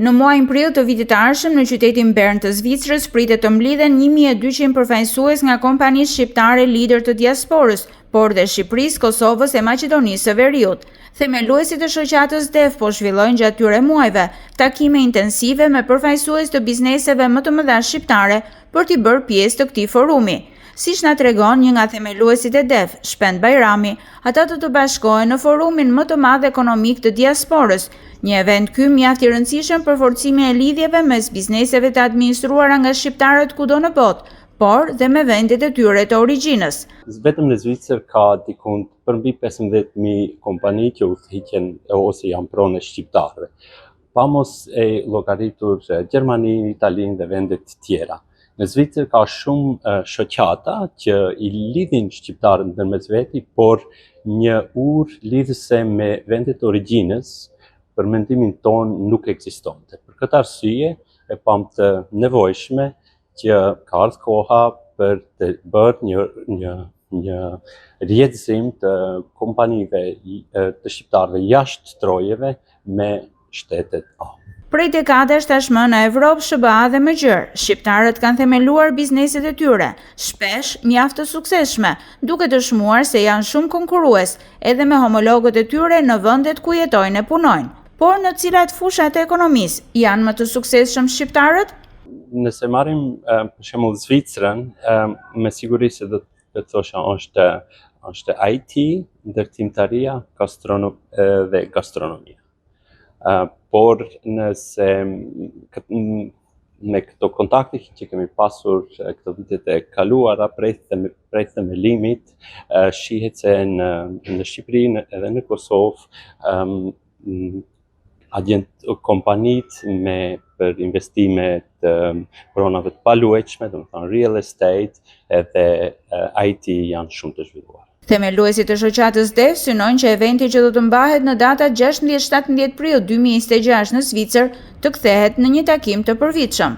Në muajin prill të vitit të ardhshëm në qytetin Bern të Zvicrës pritet të mblidhen 1200 përfaqësues nga kompanitë shqiptare lider të diasporës, por dhe Shqipërisë, Kosovës e Maqedonisë së Veriut. Themeluesit e shoqatës DEF po zhvillojnë gjatë këtyre muajve takime intensive me përfaqësues të bizneseve më të mëdha shqiptare për t'i bërë pjesë të këtij forumi. Siç na tregon një nga themeluesit e DEF, Shpend Bajrami, ata do të bashkohen në forumin më të madh ekonomik të diasporës, një event ky mjaft i rëndësishëm për forcimin e lidhjeve mes bizneseve të administruara nga shqiptarët kudo në botë, por dhe me vendet e tyre të origjinës. Vetëm në Zvicër ka dikun për mbi 15.000 kompani që udhëhiqen ose janë pronë shqiptarëve. Pa mos e llogaritur Gjermani, Italinë dhe vendet tjera. Në Zvicër ka shumë shoqata që i lidhin shqiptarët ndërmjet veti, por një urë lidhëse me vendet origjinës për mendimin ton nuk ekzistonte. Për këtë arsye e pam të nevojshme që ka ardhur koha për të bërë një rrjedhim të kompanive të shqiptarëve jashtë trojeve me shtetet A. Prej dekadash tashmë në Evropë, SBA dhe më gjerë, shqiptarët kanë themeluar bizneset e tyre, shpesh mjaft të suksesshme, duke dëshmuar se janë shumë konkurrues edhe me homologët e tyre në vendet ku jetojnë e punojnë. Por në cilat fusha të ekonomisë janë më të suksesshëm shqiptarët? Nëse marrim për shembull Zvicrën, me siguri se do të thosha është IT, ndërtimtaria, dhe gastronomia. Por nëse me këto kontakte që kemi pasur këto vitet e kaluara prej themelimit, shihet se në Shqipëri edhe në Kosovë kompanitë për investime të pronave të paluajtshme, domethënë real estate edhe IT janë shumë të zhvilluara. Themeluesit e shoqatës DEF synojnë që eventi që do të mbahet në datat 16-17 prill 2026 në Zvicër të kthehet në një takim të përvitshëm.